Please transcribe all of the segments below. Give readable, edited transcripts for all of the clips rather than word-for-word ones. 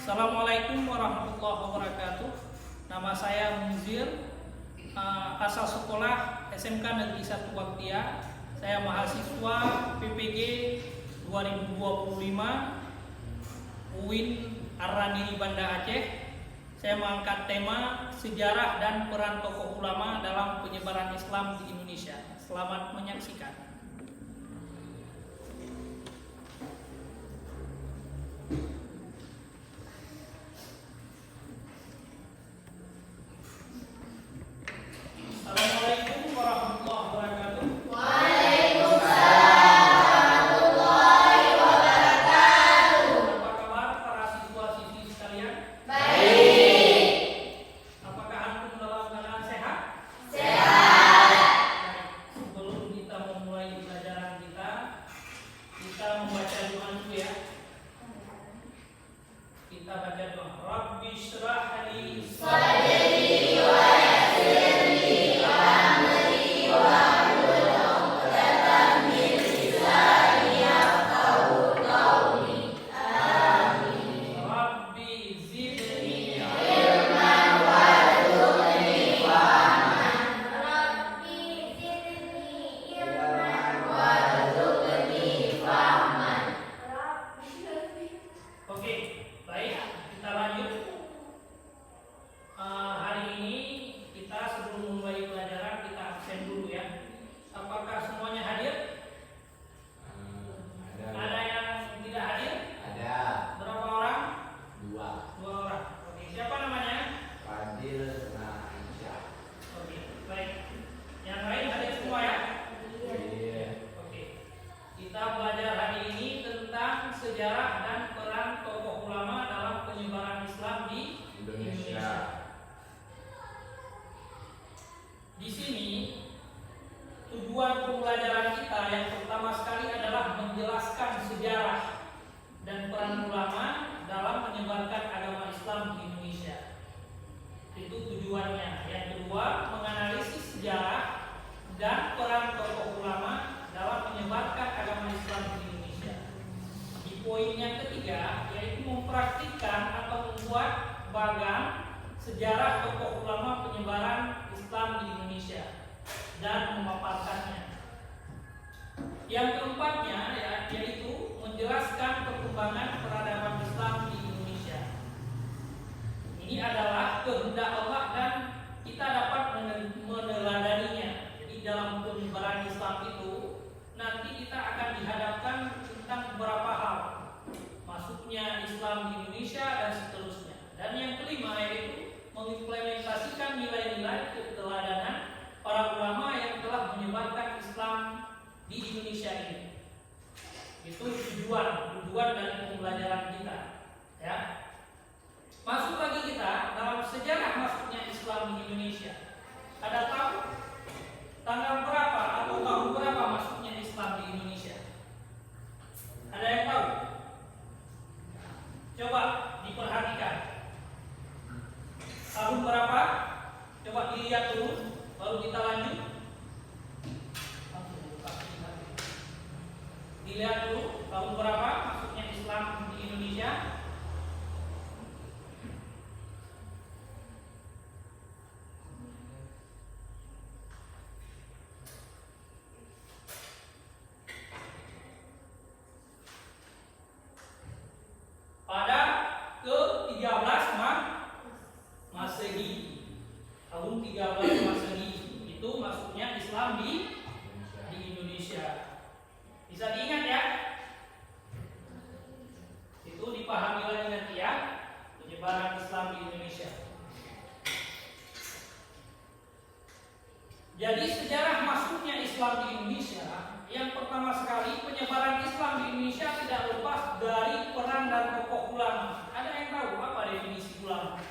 Assalamualaikum warahmatullahi wabarakatuh. Nama saya Muzir, asal sekolah SMK Negeri 1 Baktia. Saya mahasiswa PPG 2025 UIN Ar-Randiri Banda Aceh. Saya mengangkat tema sejarah dan peran tokoh ulama dalam penyebaran Islam di Indonesia. Selamat menyaksikan. Assalamualaikum warahmatullahi wabarakatuh. Waalaikumsalam warahmatullahi wabarakatuh. Apa kabar para siswa-siswi sekalian? Baik. Apakah antum dalam keadaan sehat? Sehat. Baik. Sebelum kita memulai pelajaran kita membaca doa dulu ya. Kita baca doa. Rabbi shrah li Sadri wa yassirli amri wahlul 'uqdatam min lisani yafqahu qawli. Amin. Rabbi zidni Ilman warzuqni fahman. Rabbi zidni ilman warzuqni fahman. Oke, baik, kita lanjut. Hari ini kita sebelum memulai pelajaran kita absen dulu ya. Apakah semuanya hadir? Ada yang tidak hadir? Ada Berapa orang? dua, Dua orang. Oke, siapa namanya? Fadil sama Aisyah. Oke, baik. Yang lain hadir semua ya? Iya. Oke. Kita belajar hari ini tentang sejarah dan peran tokoh ulama dalam penyebaran Islam di Indonesia. Di sini tujuan pembelajaran kita yang pertama sekali adalah menjelaskan sejarah dan peran ulama dalam menyebarkan agama Islam di Indonesia. Itu tujuannya. Yang kedua, menganalisis sejarah dan peran tokoh ulama dalam menyebarkan agama Islam di Indonesia. Di poin yang ketiga, yaitu mempraktikkan atau membuat bagan sejarah tokoh ulama penyebaran Islam di Indonesia dan memaparkannya. Yang keempatnya yaitu menjelaskan perkembangan peradaban Islam di Indonesia. Ini adalah kehendak Allah dan kita dapat meneladaninya. Jadi dalam penyebaran Islam itu nanti kita akan dihadapkan tentang beberapa hal, masuknya Islam di Indonesia dan seterusnya. Dan yang kelima yaitu mengimplementasikan nilai-nilai keteladanan para ulama yang telah menyebarkan Islam di Indonesia ini. Itu tujuan dari pembelajaran kita. Ya. Masuk lagi kita dalam sejarah masuknya Islam di Indonesia. Ada tahu tanggal berapa atau tahun berapa masuknya Islam di Indonesia? Ada yang tahu? Coba diperhatikan. Tahun berapa? Coba dilihat dulu, baru kita lanjut. Dilihat dulu tahun berapa masuknya Islam di Indonesia. Pada ke-13 Masehi. Tahun 13 Masehi itu masuknya Islam di Indonesia. Bisa diingat ya? Itu dipahami lagi nanti ya, penyebaran Islam di Indonesia. Jadi sejarah masuknya Islam di Indonesia, yang pertama sekali penyebaran Islam di Indonesia tidak lepas dari peran dan tokoh ulama. Ada yang tahu apa definisi ulama?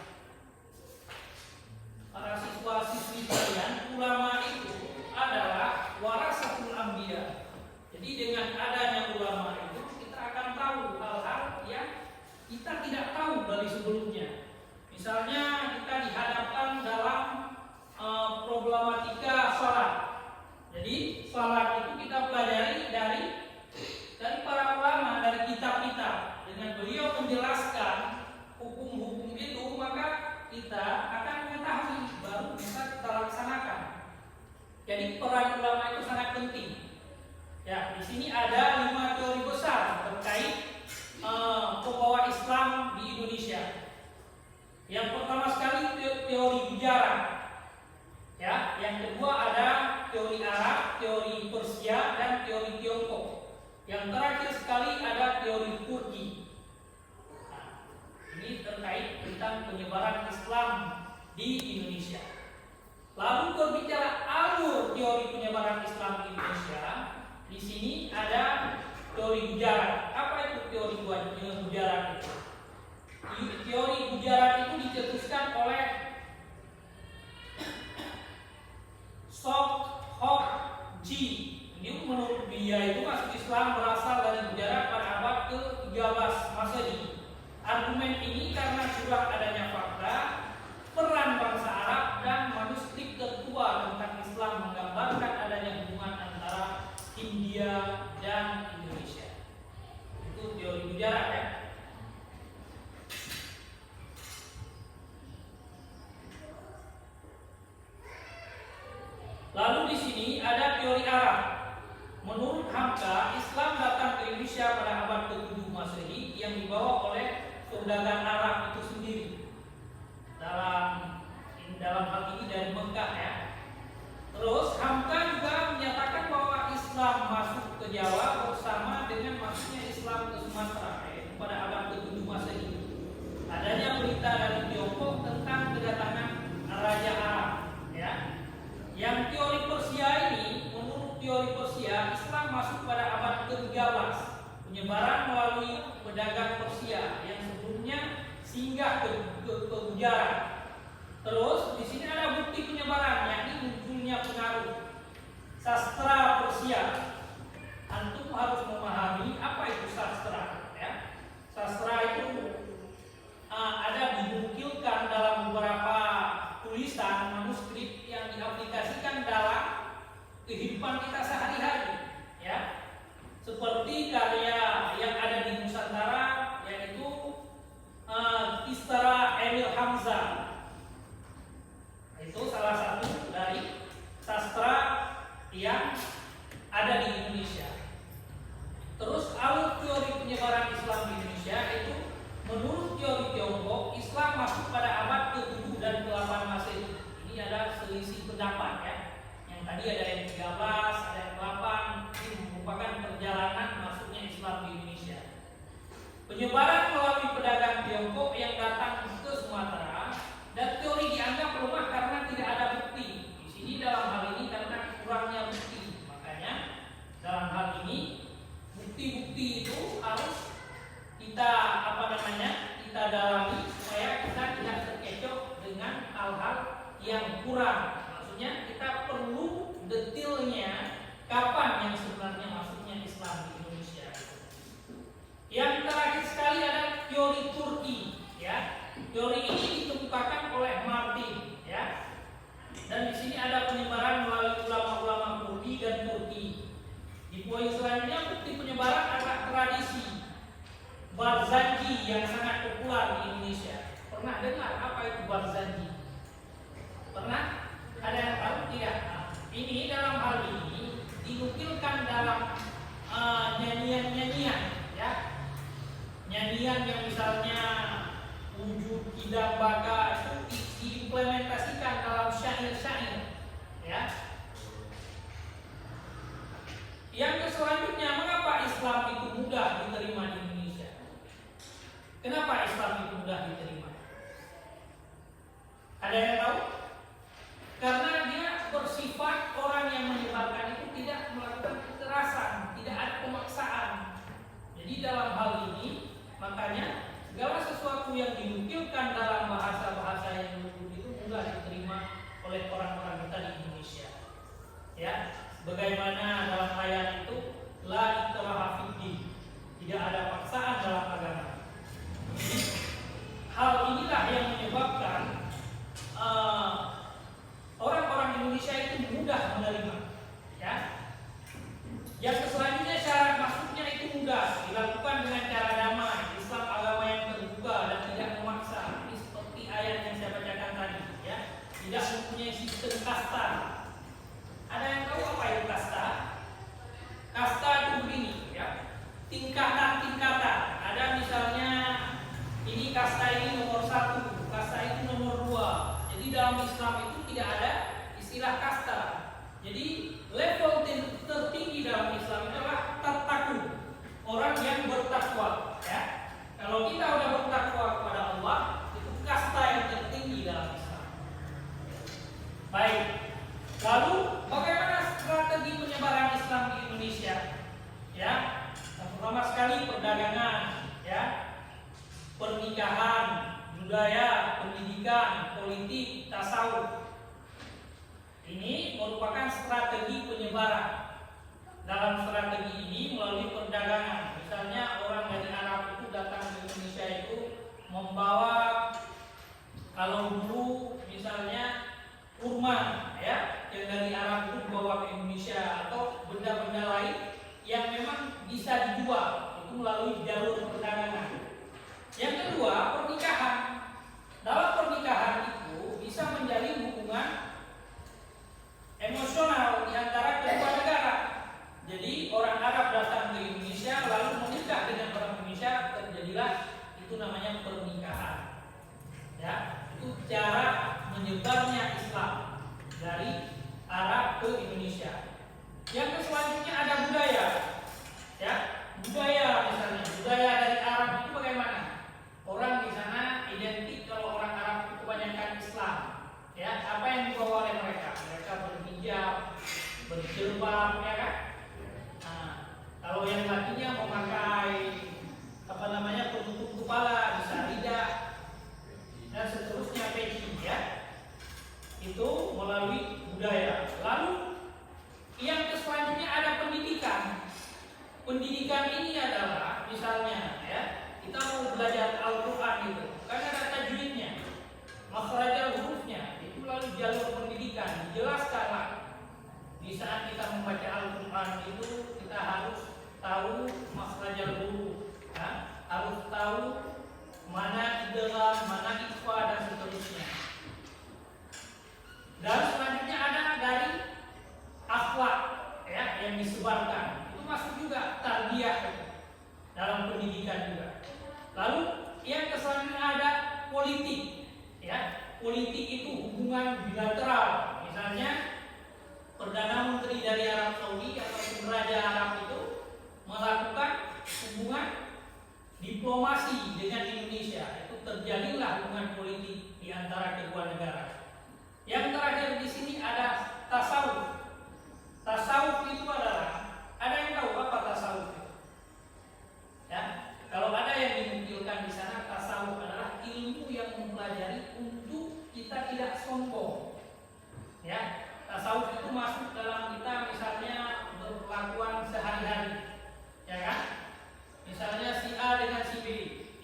Para siswa-siswi sekalian, ulama itu adalah warasatul anbiya. Jadi dengan adanya ulama itu kita akan tahu hal-hal yang kita tidak tahu dari sebelumnya. Misalnya kita dihadapkan dalam problematika salat. Jadi salat itu kita pelajari dari para ulama, dari kitab-kitab. Dengan beliau menjelaskan Indonesia. Yang pertama sekali teori Gujarat. Ya, yang kedua ada teori Arab, teori Persia, dan teori Tiongkok. Yang terakhir sekali ada teori Turki. Nah, ini terkait tentang penyebaran Islam di Indonesia. Lalu berbicara alur teori penyebaran Islam di Indonesia, di sini ada teori Gujarat. Apa itu teori Gujarat itu? Teori Gujarat itu dicetuskan oleh Sokhorji. Ini menurut dia itu masuk Islam berasal dari Gujarat pada abad ke-13 Masehi. Argumen ini karena sudah adanya fakta peran bangsa Arab dan manuskrip tertua tentang Islam menggambarkan adanya hubungan antara India dan Indonesia. Itu teori Gujarat ya. Lalu di sini ada teori Arab. Menurut Hamka, Islam datang ke Indonesia pada abad ke-7 Masehi yang dibawa oleh saudagar Arab itu sendiri. Dalam hal ini dari Mekah ya. Terus Hamka juga menyatakan bahwa Islam masuk ke Jawa bersama dengan masuknya Islam ke Sumatera pada abad ke-7 Masehi. Adanya berita dari Tiongkok tentang kedatangan Raja Arab ya. Yang teori Persia ini, menurut teori Persia, Islam masuk pada abad ke-13. Penyebaran melalui pedagang Persia yang sebelumnya singgah ke Gujarat. Terus di sini ada bukti penyebaran, yakni munculnya pengaruh sastra Persia. Antum harus memahami apa itu sastra. Ya. Sastra itu ada dinukilkan dalam beberapa tulisan manuskrip yang diaplikasikan dalam kehidupan kita sehari-hari ya, seperti karya yang ada di Nusantara yaitu Istara Emil Hamzah. Itu salah satu dari sastra yang ada di Indonesia. Terus alur teori penyebaran Islam di Indonesia itu menurut teori Tiongkok, Islam masuk pada abad ke-7 dan ke-8 Masehi. Ini ada selisih pendapat ya. Yang tadi ada yang 13, ada yang 8. Ini merupakan perjalanan masuknya Islam di Indonesia. Penyebaran melalui pedagang Tiongkok yang datang ke Sumatera, dan teori dianggap lemah karena tidak ada bukti. Di sini dalam hal ini karena kurangnya bukti. Makanya dalam hal ini bukti-bukti itu harus kita kita dalami supaya kita tidak terkecoh dengan hal-hal yang kurang. Maksudnya kita perlu detailnya kapan yang sebenarnya masuknya Islam di Indonesia. Yang terakhir sekali ada teori Turki ya. Teori ini dikemukakan oleh Martin ya. Dan di sini ada penyebaran melalui ulama-ulama Kurdi dan Turki. Di poin selanjutnya bukti penyebaran adalah tradisi Barzanji yang sangat populer di Indonesia. Pernah dengar apa itu Barzanji? Pernah? Ada yang tahu tidak? Nah, ini dalam hal ini dinukilkan dalam nyanyian-nyanyian ya. Nyanyian yang misalnya wujud kidang baka itu diimplementasikan dalam syair-syair ya. Yang selanjutnya, mengapa Islam itu mudah diterima di Indonesia? Kenapa Islam itu mudah diterima? Ada yang tahu? Karena dia bersifat orang yang menyebarkan itu tidak melakukan kekerasan, tidak ada pemaksaan. Jadi dalam hal ini, makanya segala sesuatu yang dinukilkan dalam bahasa-bahasa yang lembut itu mudah diterima oleh orang-orang kita di Indonesia. Ya, bagaimana dalam ayat itu la ikraha fiddin, tidak ada paksaan dalam agama. Hal inilah yang menyebabkan orang-orang Indonesia itu mudah menerima. Ya. Yang selanjutnya syarat masuknya itu mudah dilakukan dengan cara damai. Islam agama yang terbuka dan tidak memaksa. Ini pernikahan, budaya, pendidikan, politik, tasawuf. Ini merupakan strategi penyebaran. Dalam strategi ini melalui perdagangan. Misalnya orang dari Arab itu datang ke Indonesia itu membawa, kalau dulu misalnya kurma ya, yang dari Arab itu dibawa ke Indonesia, atau benda-benda lain yang memang bisa dijual, itu melalui jalur perdagangan. Yang kedua, pernikahan. Dalam pernikahan itu bisa menjalin hubungan emosional di antara kedua negara. Jadi orang Arab datang ke Indonesia lalu menikah dengan orang Indonesia, terjadilah itu namanya pernikahan. Ya, itu cara menyebarnya Islam dari Arab ke Indonesia. Yang selanjutnya ada budaya. Ya, budaya misalnya, budaya dari Arab itu bagaimana? Orang di sana identik, kalau orang Arab itu kebanyakan Islam. Ya, apa yang dibawa oleh mereka? Mereka berhijab, berjilbab, ya kan? Nah, kalau yang lakinya memakai penutup kepala, bisa lidah dan seterusnya, peci, ya. Itu melalui budaya. Lalu yang selanjutnya ada pendidikan. Pendidikan ini adalah misalnya ya, kita mau belajar Al-Qur'an itu, kan ada tajwidnya, makhrajal hurufnya, itu melalui jalur pendidikan dijelaskan. Di saat kita membaca Al-Qur'an itu kita harus tahu makhrajal huruf, ya, harus tahu mana idgham, mana ikhfa dan seterusnya. Dan selanjutnya ada dari akhlak ya yang disebarkan. Itu masuk juga tarbiyah dalam pendidikan juga. Lalu yang selanjutnya ada politik ya. Politik itu hubungan bilateral. Misalnya Perdana Menteri dari Arab Saudi atau Raja Arab itu melakukan hubungan diplomasi dengan Indonesia. Itu terjadilah hubungan politik di antara kedua negara. Yang terakhir di sini ada tasawuf. Tasawuf itu adalah, ada yang tahu apa tasawuf itu? Ya, kalau ada yang dimungkinkan di sana, tasawuf adalah ilmu yang mempelajari untuk kita tidak sombong. Ya, tasawuf itu masuk dalam kita misalnya berperlakuan sehari-hari, ya kan? Misalnya si A dengan si B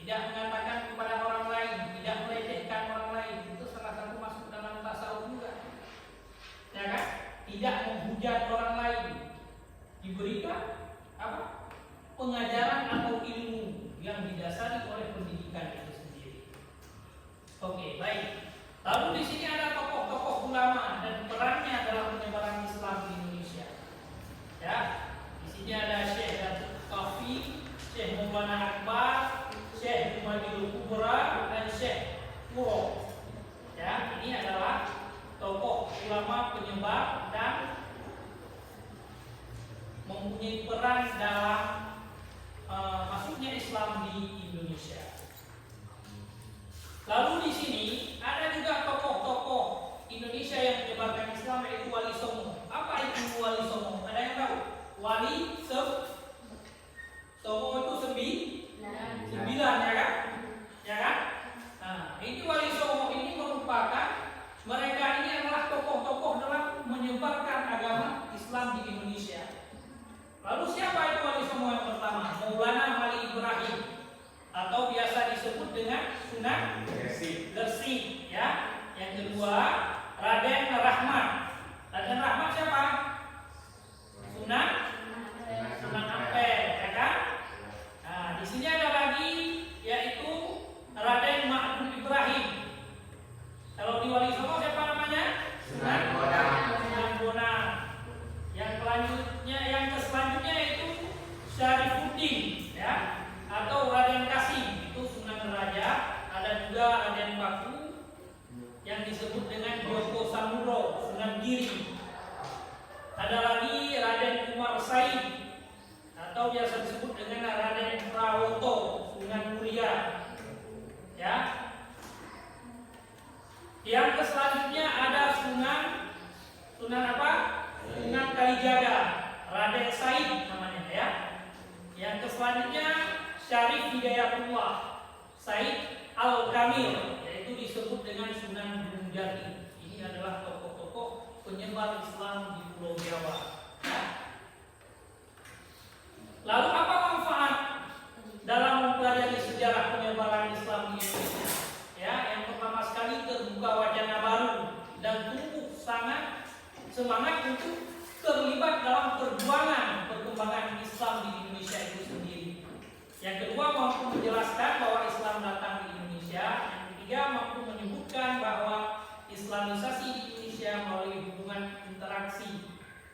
tidak mengatakan kepada orang lain, tidak melecehkan orang lain, itu salah satu masuk dalam tasawuf juga, ya kan? Tidak menghujat orang lain, diberikan apa? Pengajaran atau ilmu yang didasari oleh pendidikan itu sendiri. Oke, baik. Lalu di sini ada tokoh-tokoh ulama dan perannya dalam penyebaran Islam di Indonesia. Ya, di sini ada Syekh Datuk Kafi, Syekh Maulana Akbar, Syekh Muhammadul Kubra, dan Syekh Puro. Ya, ini adalah tokoh ulama penyebar dan mempunyai peran dalam masuknya Islam di Indonesia. Lalu di sini ada juga tokoh-tokoh Indonesia yang menyebarkan Islam, yaitu Wali Songo. Apa itu Wali Songo? Ada yang tahu? Wali Songo itu 9 ya kan? Ya kan? Nah, ini Wali Songo ini merupakan, mereka ini adalah tokoh-tokoh dalam menyebarkan agama Islam di Indonesia. Lalu siapa itu Wali Songo yang pertama? Maulana Wali Ibrahim, atau biasa disebut dengan Sunan Gresik, ya. Yang kedua Raden Rahmat. Raden Rahmat siapa? Sunan Ampel, ya kan? Nah, di sini ada lagi yaitu Raden Ma'ruf Ibrahim. Kalau di Wali Songo siapa namanya? Sunan Bonang. Yang selanjutnya itu Syarifuddin, ya, atau Raden Kasim, itu Sunan Raja. Ada juga Raden Baku yang disebut dengan Joko Samudro, Sunan Giri. Ada lagi Raden Umar Said, atau biasa disebut dengan Raden Prawoto, Sunan Muria. Ya. Yang selanjutnya ada Sunan apa? Sunan Kalijaga, Raden Said namanya, ya. Yang selanjutnya Syarif Hidayatullah Said Syamil, yaitu disebut dengan Sunan Gunung Jati. Ini adalah tokoh-tokoh penyebar Islam di Pulau Jawa. Ya. Lalu apa manfaat dalam mempelajari sejarah penyebaran Islam di Indonesia? Ya, yang pertama sekali terbuka wacana baru dan tumbuh sangat semangat untuk terlibat dalam perjuangan perkembangan Islam di Indonesia itu sendiri. Yang kedua, mampu menjelaskan bahwa Islam datang di Indonesia. Yang ketiga, mampu menyebutkan bahwa Islamisasi di Indonesia melalui hubungan interaksi.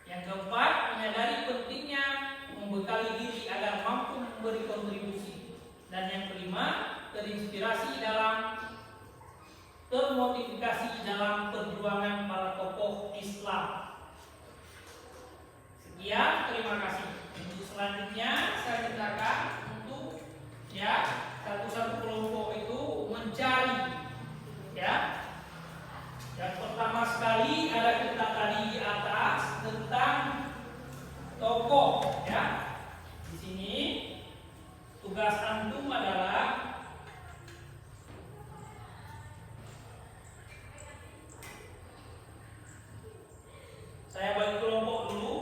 Yang keempat, menyadari pentingnya membekali diri agar mampu memberi kontribusi. Dan yang kelima, terinspirasi dalam termotivasi dalam perjuangan para tokoh Islam. Sekian, terima kasih. Untuk selanjutnya saya mintakan untuk satu-satu kelompok itu mencari ya. Yang pertama sekali ada kita tadi di atas tentang tokoh ya. Di sini tugas antum adalah saya bagi kelompok dulu,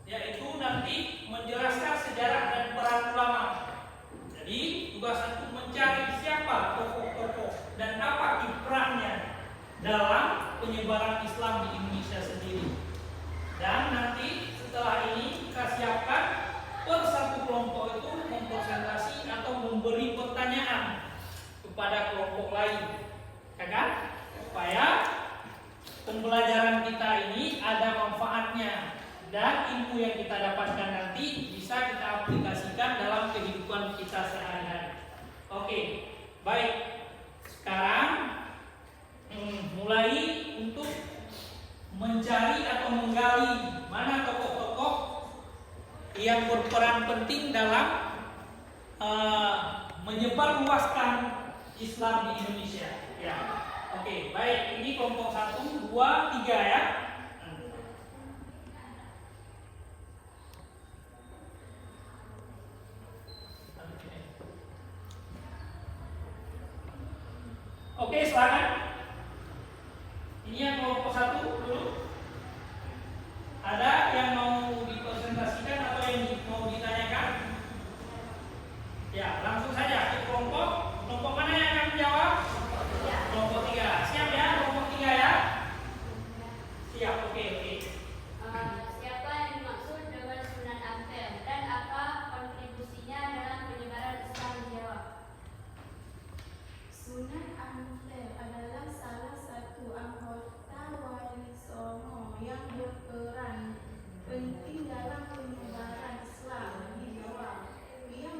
yaitu nanti menjelaskan sejarah dan peran ulama. Jadi tugas antum mencari siapa tokoh-tokoh dan apa kiprahnya dalam penyebaran Islam di Indonesia sendiri. Dan nanti setelah ini kita siapkan per satu kelompok itu mempresentasi atau memberi pertanyaan kepada kelompok lain, ya kan? Supaya pembelajaran kita ini ada manfaatnya dan ilmu yang kita dapatkan nanti bisa kita aplikasikan dalam kehidupan kita sehari-hari. Oke, baik. Sekarang mulai untuk mencari atau menggali mana tokoh-tokoh yang berperan penting dalam menyebarluaskan Islam di Indonesia. Ya, oke, baik. Ini kelompok 1, 2, 3 ya. Oke, silakan. Ini yang kelompok 1 dulu. Ada yang mau dipresentasikan atau yang mau ditanyakan? Ya, langsung saja ke kelompok. Kelompok mana yang akan menjawab? Kelompok 3. Siap ya, kelompok 3 ya? Siap, oke. Siapa yang dimaksud dengan Sunan Ampel dan apa kontribusinya dalam penyebaran Islam di Jawa? Sunan Ampel adalah salah satu anggota Wali Songo yang berperan penting dalam penyebaran Islam di Jawa. Ia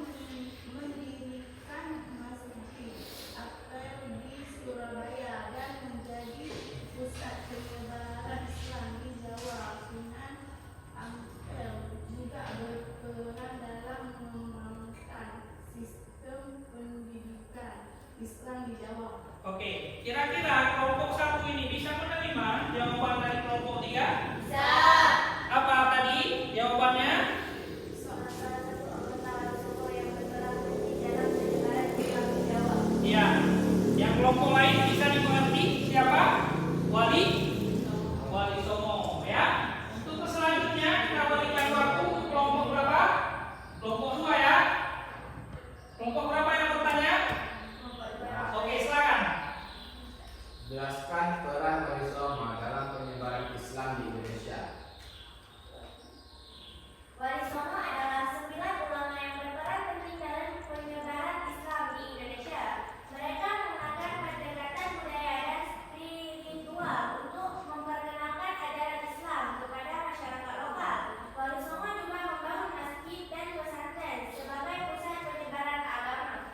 mendirikan Masjid Ampel di Surabaya dan menjadi pusat penyebaran Islam di Jawa. Sunan Ampel juga berperan dalam mengembangkan sistem pendidikan Islam di Jawa. Oke, kira-kira kelompok 1 ini bisa menerima jawaban dari kelompok 3? Bisa. Apa tadi jawabannya? Salah satu anggota Wali Songo yang berperan penting dalam penyebaran Islam di Jawa. Iya. Yang kelompok lain bisa dimengerti siapa? Wali Songo ya. Untuk selanjutnya kita berikan waktu untuk kelompok berapa? Kelompok 2 ya. Kelompok berapa yang bertanya? Oke, silakan. Jelaskan peran Wali Songo dalam penyebaran Islam di Indonesia. Wali Songo adalah 9 ulama yang berperan penting dalam penyebaran Islam di Indonesia. Mereka menggunakan pendekatan budaya dan spiritual untuk memperkenalkan ajaran Islam kepada masyarakat lokal. Wali Songo juga membangun masjid dan pesantren sebagai pusat penyebaran agama.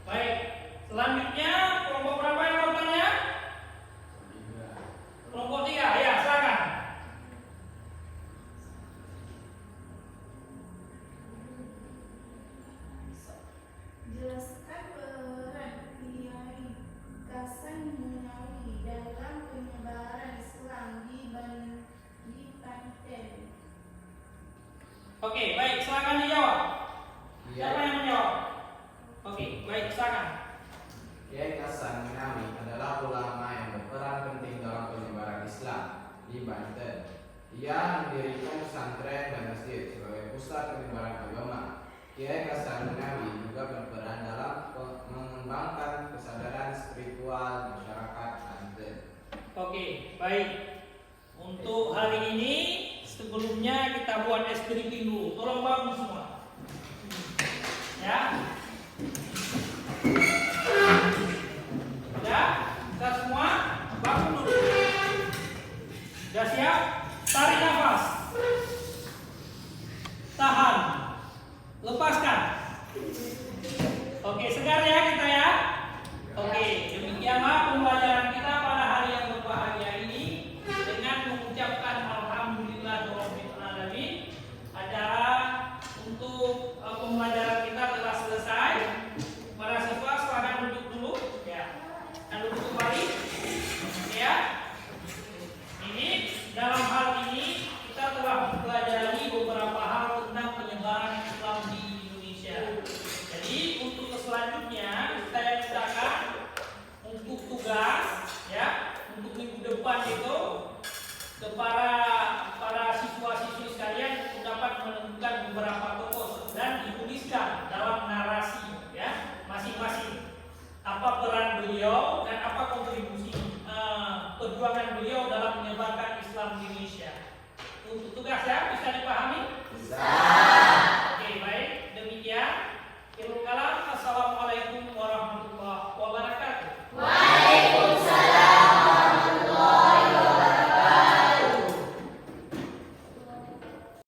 Baik. Selanjutnya kelompok berapa yang bertanya? Kelompok 3. Ya, silakan. Jelaskan peran Kiai Hasan Munawi dalam penyebaran Islam di Banten. Oke, baik, silakan dijawab. Kiai Siapa yang menjawab? Oke, baik, silakan. Kiai Hasan Munawi adalah ulama yang berperan penting dalam penyebaran Islam di Banten. Ia mendirikan pesantren dan masjid sebagai pusat penyebaran agama. Kiai Hasan Munawi juga berperan dalam mengembangkan kesadaran spiritual masyarakat Banten. Oke, baik. Untuk hari ini sebelumnya kita buat es briefing dulu. Tolong bangun semua. Ya. Ya, kita semua bangun dulu. Sudah siap? Tarik nafas. Tahan. Lepaskan. Oke, segar ya kita ya. Oke, demikianlah pembelajaran kita pada hari yang berbahagia ini dengan mengucapkan alhamdulillahirabbil alamin. Acara untuk pembelajaran kita telah selesai. Para siswa silakan duduk dulu ya. Dan duduk kembali. Ya. Ini dalam hal ini kita telah mempelajari beberapa hal tentang penyebaran Islam di Indonesia. Jadi untuk selanjutnya saya mintakan untuk tugas ya untuk minggu depan itu para siswa-siswi sekalian untuk dapat menemukan beberapa tokoh dan dituliskan dalam narasi ya masing-masing apa peran beliau dan apa kontribusi perjuangan beliau dalam menyebarkan Islam di Indonesia. Untuk tugas ya bisa dipahami? Bisa.